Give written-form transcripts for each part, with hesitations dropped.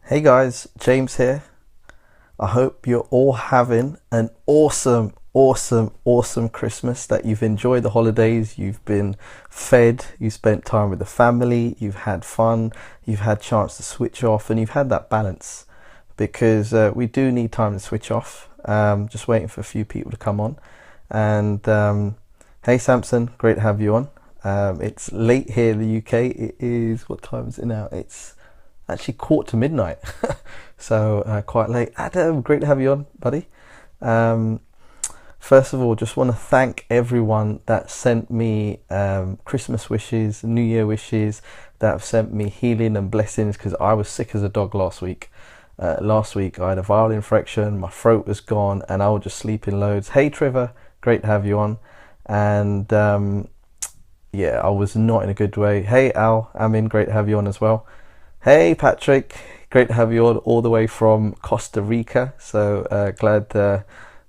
Hey guys, James here. I hope you're all having an awesome Christmas, that you've enjoyed the holidays, you've been fed, you spent time with the family, you've had fun, you've had chance to switch off, and you've had that balance because we do need time to switch off. Just waiting for a few people to come on. And hey Samson, great to have you on. It's late here in the UK. It is, what time is it now? It's actually quarter to midnight. So quite late. Adam, great to have you on, buddy. Um, First of all, just want to thank everyone that sent me Christmas wishes, New Year wishes, that have sent me healing and blessings, because I was sick as a dog last week. Last week I had a viral infection, my throat was gone, and I was just sleeping loads. Hey Trevor, great to have you on. And yeah, I was not in a good way. Hey Al, Amin, great to have you on as well. Hey Patrick, great to have you on all the way from Costa Rica. So glad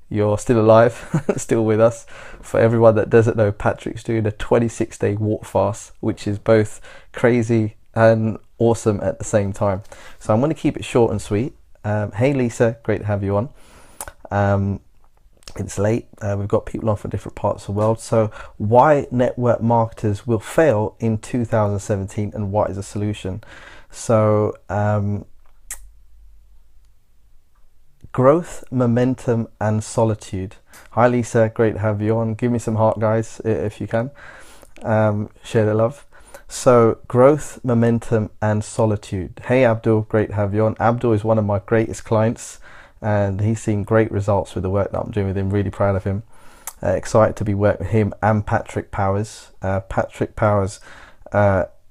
you're still alive, still with us. For everyone that doesn't know, Patrick's doing a 26-day walk fast, which is both crazy and awesome at the same time. So I'm going to keep it short and sweet. Hey Lisa, great to have you on. Um, it's late. We've got people on from different parts of the world. So why network marketers will fail in 2017 and what is a solution? So growth, momentum, and solitude. Hi Lisa, great to have you on. Give me some heart, guys, if you can. Share the love. So growth, momentum, and solitude. Hey Abdul, great to have you on. Abdul is one of my greatest clients, and he's seen great results with the work that I'm doing with him. Really proud of him. Excited to be working with him and Patrick Powers. Patrick Powers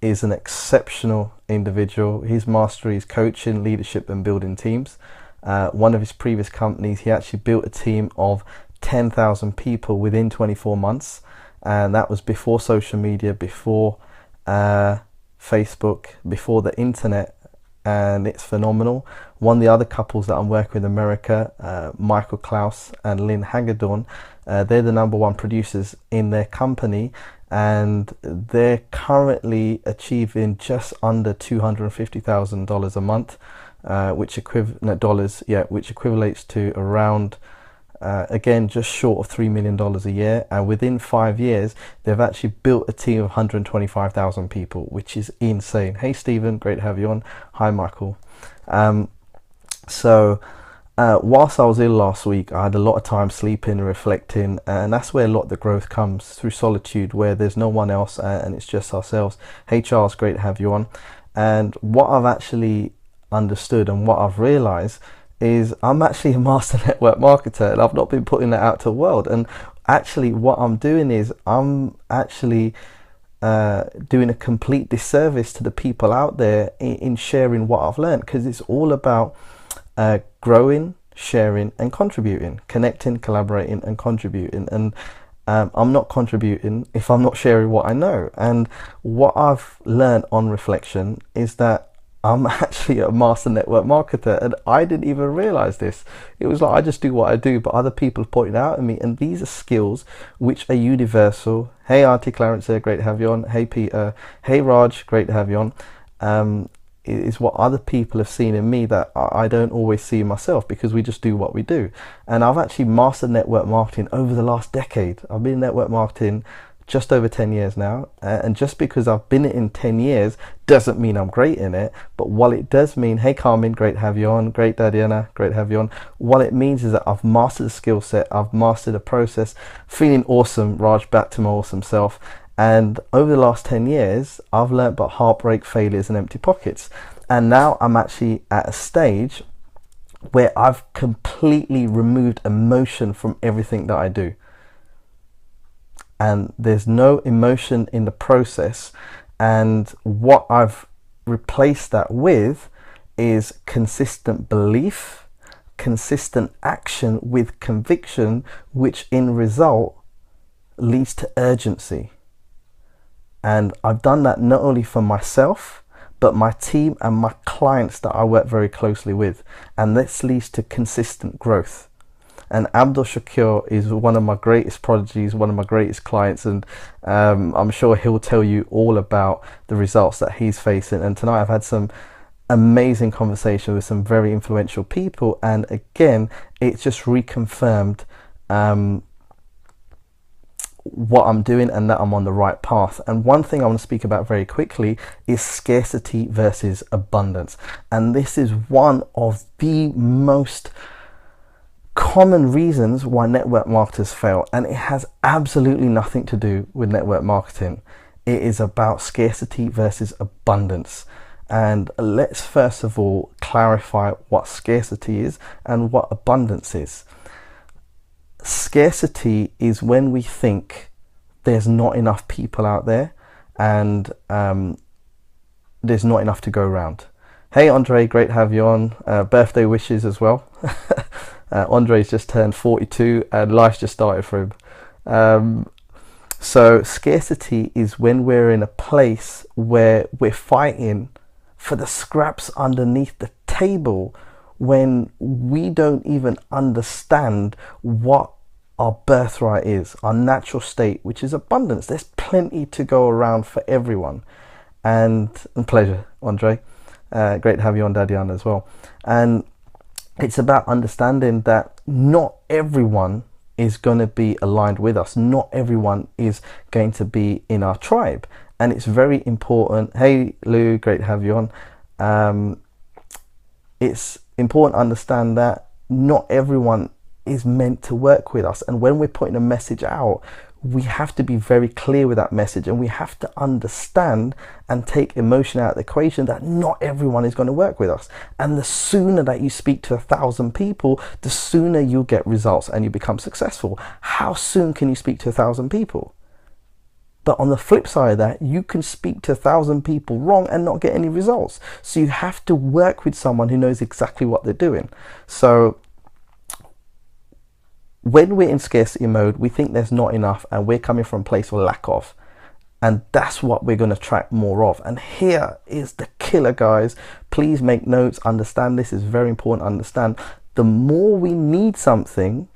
is an exceptional individual. His mastery is coaching, leadership, and building teams. One of his previous companies, he actually built a team of 10,000 people within 24 months, and that was before social media, before Facebook, before the internet, and it's phenomenal. One of the other couples that I'm working with in America, Michael Klaus and Lynn Hagedorn, they're the #1 producers in their company, and they're currently achieving just under $250,000 a month, which equivalates to around again just short of $3 million a year. And within 5 years they've actually built a team of 125,000 people, which is insane. Hey Stephen, great to have you on. Hi Michael. So whilst I was ill last week, I had a lot of time sleeping and reflecting, and that's where a lot of the growth comes, through solitude, where there's no one else and it's just ourselves. Hey Charles, great to have you on. And what I've actually understood and what I've realized is I'm actually a master network marketer, and I've not been putting that out to the world. And actually what I'm doing is I'm actually doing a complete disservice to the people out there in sharing what I've learned, because it's all about growing, sharing, and contributing, connecting, collaborating, and contributing. And I'm not contributing if I'm not sharing what I know. And what I've learned on reflection is that I'm actually a master network marketer, and I didn't even realize this. It was like I just do what I do, but other people pointed out at me, and these are skills which are universal. Hey Auntie Clarence here, great to have you on. Hey Peter, hey Raj, great to have you on. It is what other people have seen in me that I don't always see in myself, because we just do what we do. And I've actually mastered network marketing over the last decade. I've been in network marketing just over 10 years now, and just because I've been in 10 years doesn't mean I'm great in it. But what it does mean, hey Carmen, great to have you on. Great Diana, great to have you on. What it means is that I've mastered a skill set, I've mastered a process. Feeling awesome, Raj, back to my awesome self. And over the last 10 years I've learned about heartbreak, failures, and empty pockets. And now I'm actually at a stage where I've completely removed emotion from everything that I do, and there's no emotion in the process. And what I've replaced that with is consistent belief, consistent action with conviction, which in result leads to urgency. And I've done that not only for myself, but my team and my clients that I work very closely with. And this leads to consistent growth. And Abdul Shakur is one of my greatest prodigies, one of my greatest clients, and I'm sure he'll tell you all about the results that he's facing. And tonight I've had some amazing conversation with some very influential people, and again, it just reconfirmed what I'm doing and that I'm on the right path. And one thing I want to speak about very quickly is scarcity versus abundance. And this is one of the most common reasons why network marketers fail, and it has absolutely nothing to do with network marketing. It is about scarcity versus abundance. And let's first of all clarify what scarcity is and what abundance is. Scarcity is when we think there's not enough people out there and there's not enough to go around. Hey Andre, great to have you on. Birthday wishes as well. Andre's just turned 42 and life just started for him. So scarcity is when we're in a place where we're fighting for the scraps underneath the table, when we don't even understand what our birthright is, our natural state, which is abundance. There's plenty to go around for everyone. And pleasure, Andre. Great to have you on, Dadiana, as well. And it's about understanding that not everyone is going to be aligned with us. Not everyone is going to be in our tribe. And it's very important. Hey, Lou, great to have you on. It's important to understand that not everyone is meant to work with us. And when we're putting a message out, we have to be very clear with that message, and we have to understand and take emotion out of the equation that not everyone is going to work with us. And the sooner that you speak to 1,000 people, the sooner you'll get results and you become successful. How soon can you speak to 1,000 people? But on the flip side of that, you can speak to 1,000 people wrong and not get any results. So you have to work with someone who knows exactly what they're doing. So when we're in scarcity mode, we think there's not enough and we're coming from a place of lack of. And that's what we're going to attract more of. And here is the killer, guys. Please make notes, understand this is very important to understand. The more we need something,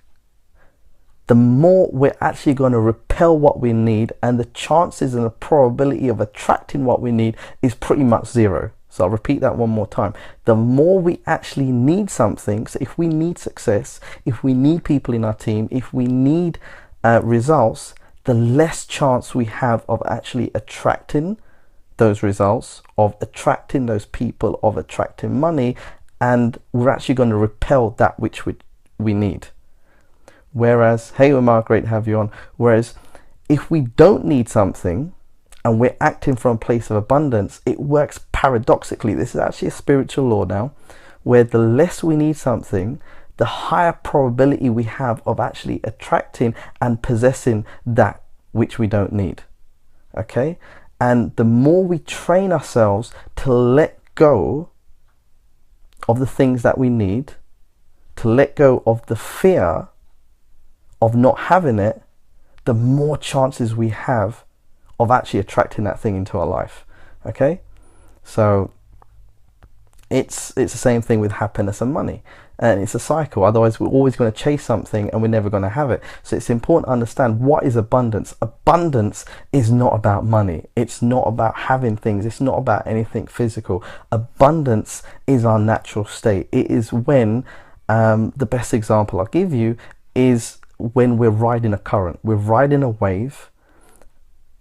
the more we're actually going to repel what we need, and the chances and the probability of attracting what we need is pretty much zero. So I'll repeat that one more time. The more we actually need something, so if we need success, if we need people in our team, if we need results, the less chance we have of actually attracting those results, of attracting those people, of attracting money, and we're actually going to repel that which we need. Whereas, hey Umar, great to have you on. Whereas if we don't need something and we're acting from a place of abundance, it works paradoxically. This is actually a spiritual law now, where the less we need something, the higher probability we have of actually attracting and possessing that which we don't need. Okay? And the more we train ourselves to let go of the things that we need, to let go of the fear of not having it, the more chances we have of actually attracting that thing into our life. Okay? So it's the same thing with happiness and money, and it's a cycle. Otherwise we're always going to chase something and we're never going to have it. So it's important to understand, what is abundance. Abundance is not about money. It's not about having things. It's not about anything physical. Abundance is our natural state. It is when the best example I'll give you is when we're riding a current. We're riding a wave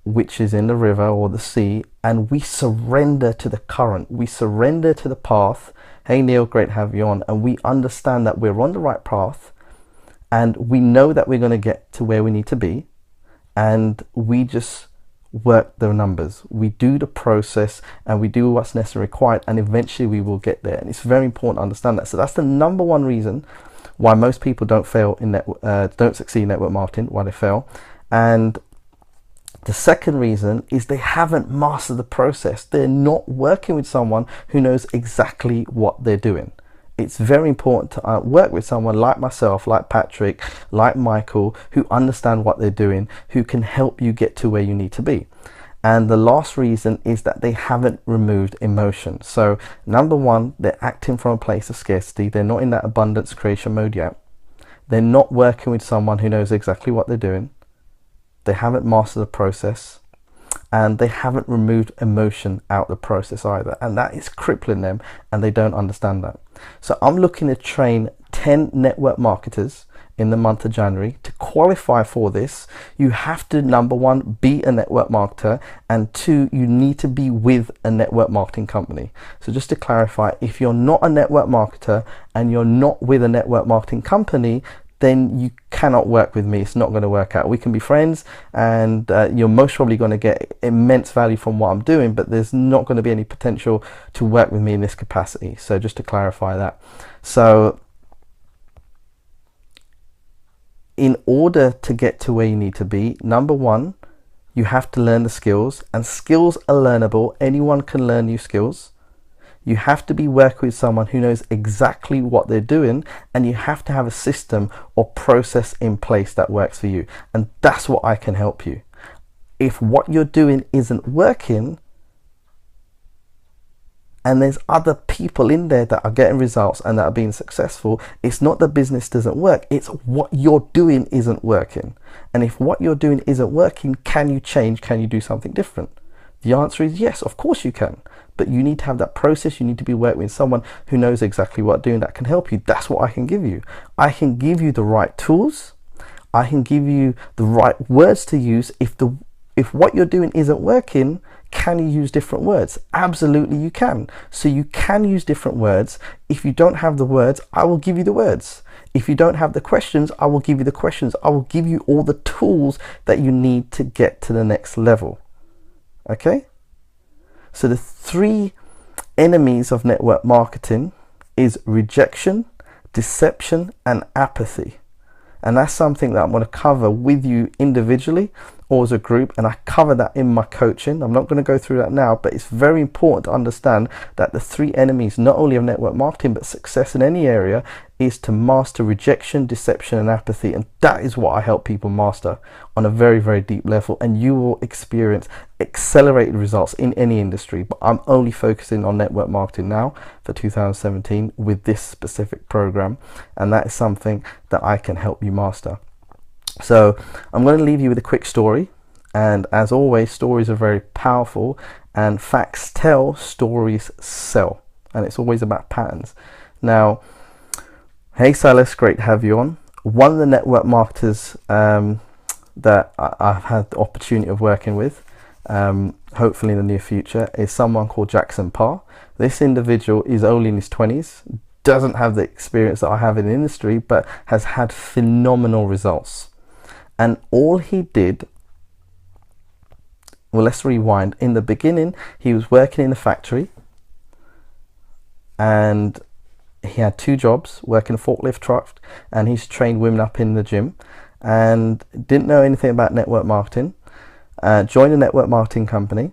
which is in the river or the sea, and we surrender to the current. We surrender to the path. Hey Neil, great to have you on. And we understand that we're on the right path, and we know that we're going to get to where we need to be, and we just work the numbers. We do the process and we do what's necessary required, and eventually we will get there. And it's very important to understand that. So that's the number one reason why most people don't succeed in network marketing, why they fail. And the second reason is they haven't mastered the process. They're not working with someone who knows exactly what they're doing. It's very important to work with someone like myself, like Patrick, like Michael, who understand what they're doing, who can help you get to where you need to be. And the last reason is that they haven't removed emotion. So number one, they're acting from a place of scarcity. They're not in that abundance creation mode yet. They're not working with someone who knows exactly what they're doing. They haven't mastered the process, and they haven't removed emotion out the process either, and that is crippling them, and they don't understand that. So I'm looking to train 10 network marketers in the month of January. To qualify for this, you have to, number one, be a network marketer, and two, you need to be with a network marketing company. So just to clarify, if you're not a network marketer and you're not with a network marketing company, then you cannot work with me. It's not going to work out. We can be friends, and you're most probably going to get immense value from what I'm doing, but there's not going to be any potential to work with me in this capacity. So just to clarify that. So in order to get to where you need to be, number one, you have to learn the skills, and skills are learnable. Anyone can learn new skills. You have to be working with someone who knows exactly what they're doing, and you have to have a system or process in place that works for you. And that's what I can help you. If what you're doing isn't working, and there's other people in there that are getting results and that are being successful, it's not the business doesn't work, it's what you're doing isn't working. And if what you're doing isn't working, can you change? Can you do something different? The answer is yes, of course you can. But you need to have that process. You need to be working with someone who knows exactly what doing, that can help you. That's what I can give you. I can give you the right tools. I can give you the right words to use. If what you're doing isn't working, can you use different words? Absolutely you can. So you can use different words. If you don't have the words, I will give you the words. If you don't have the questions, I will give you the questions. I will give you all the tools that you need to get to the next level. Okay? So the 3 enemies of network marketing is rejection, deception, and apathy. And that's something that I'm going to cover with you individually or as a group, and I cover that in my coaching. I'm not going to go through that now, but it's very important to understand that the 3 enemies, not only of network marketing, but success in any area, is to master rejection, deception, and apathy. And that is what I help people master on a very, very deep level. And you will experience accelerated results in any industry. But I'm only focusing on network marketing now for 2017 with this specific program. And that is something that I can help you master. So I'm going to leave you with a quick story, and as always, stories are very powerful, and facts tell, stories sell, and it's always about patterns. Now, hey Silas, great to have you on. One of the network marketers that I've had the opportunity of working with, hopefully in the near future, is someone called Jackson Parr. This individual is only in his 20s, doesn't have the experience that I have in the industry, but has had phenomenal results. And all he did, well, let's rewind. In the beginning, he was working in a factory, and he had 2 jobs, working a forklift truck, and he's trained women up in the gym, and didn't know anything about network marketing. Joined a network marketing company,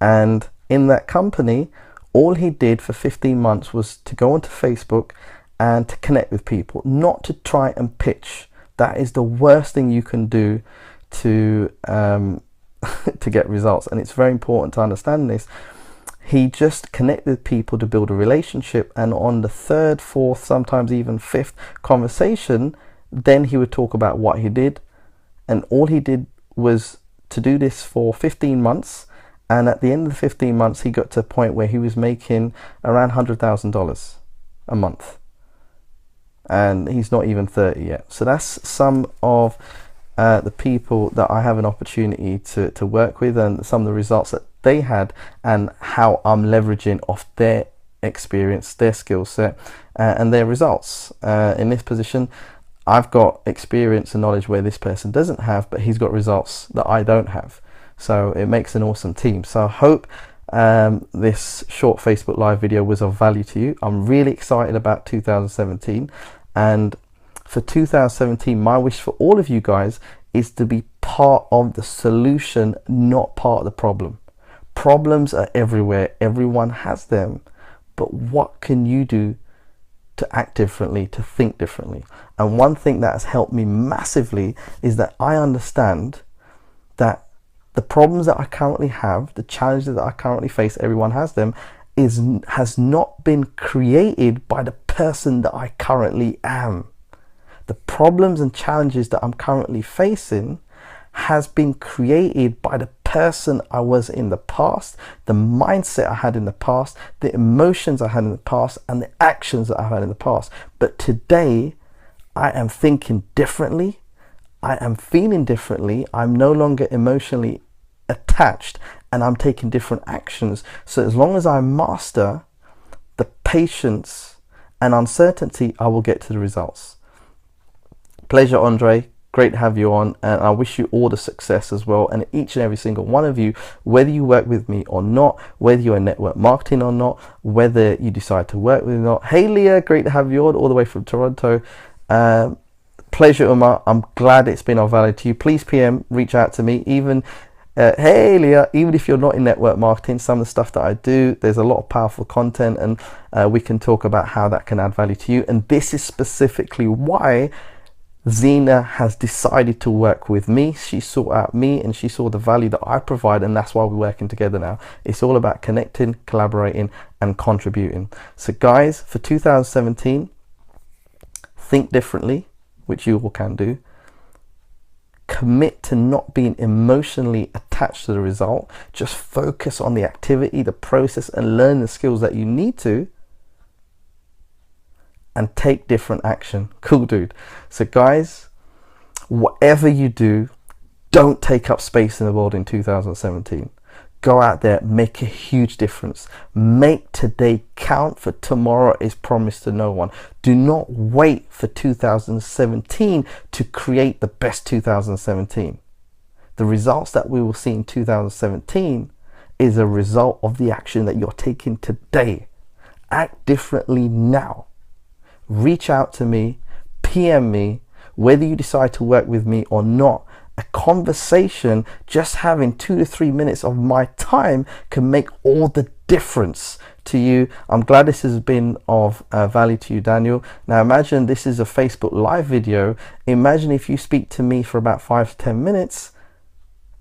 and in that company, all he did for 15 months was to go onto Facebook and to connect with people, not to try and pitch. That is the worst thing you can do to to get results, and it's very important to understand this. He just connected with people to build a relationship, and on the 3rd, 4th, sometimes even 5th conversation, then he would talk about what he did. And all he did was to do this for 15 months, and at the end of the 15 months he got to a point where he was making around $100,000 a month, and he's not even 30 yet. So that's some of the people that I have an opportunity to work with, and some of the results that they had, and how I'm leveraging off their experience, their skill set, and their results. In this position, I've got experience and knowledge where this person doesn't have, but he's got results that I don't have. So it makes an awesome team. So I hope this short Facebook Live video was of value to you. I'm really excited about 2017, and for 2017, my wish for all of you guys is to be part of the solution, not part of the problem. Problems are everywhere, everyone has them, but what can you do to act differently, to think differently? And one thing that has helped me massively is that I understand that the problems that I currently have, the challenges that I currently face, everyone has them, has not been created by the person that I currently am. The problems and challenges that I'm currently facing has been created by the person I was in the past, the mindset I had in the past, the emotions I had in the past, and the actions that I had in the past. But today, I am thinking differently. I am feeling differently. I'm no longer emotionally attached, and I'm taking different actions. So as long as I master the patience and uncertainty, I will get to the results. Pleasure, Andre. Great to have you on, and I wish you all the success as well. And each and every single one of you, whether you work with me or not, whether you're in network marketing or not, whether you decide to work with me or not. Hey, Leah, great to have you on all the way from Toronto. Pleasure, Umar. I'm glad it's been of value to you. Please PM, reach out to me. Even hey Leah, even if you're not in network marketing, some of the stuff that I do, there's a lot of powerful content, and we can talk about how that can add value to you. And this is specifically why Zena has decided to work with me. She sought out me and she saw the value that I provide, and that's why we're working together now. It's all about connecting, collaborating, and contributing. So guys, for 2017, think differently, which you all can do. Commit to not being emotionally attached to the result. Just focus on the activity, the process, and learn the skills that you need to, and take different action. Cool, dude. So guys, whatever you do, don't take up space in the world in 2017. Go out there, make a huge difference. Make today count, for tomorrow is promised to no one. Do not wait for 2017 to create the best 2017. The results that we will see in 2017 is a result of the action that you're taking today. Act differently now. Reach out to me, PM me, whether you decide to work with me or not. A conversation, just having 2 to 3 minutes of my time, can make all the difference to you. I'm glad this has been of value to you, Daniel. Now imagine this is a Facebook live video. Imagine if you speak to me for about 5 to 10 minutes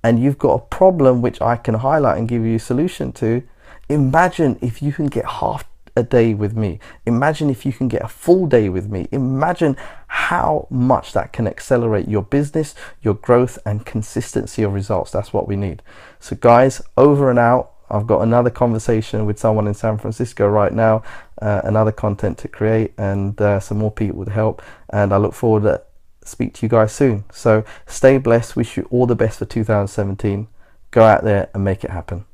and you've got a problem which I can highlight and give you a solution to. Imagine if you can get half a day with me. Imagine if you can get a full day with me. Imagine how much that can accelerate your business, your growth, and consistency of results. That's what we need. So guys, over and out. I've got another conversation with someone in San Francisco right now, another content to create, and some more people would help, and I look forward to speak to you guys soon. So stay blessed. Wish you all the best for 2017. Go out there and make it happen.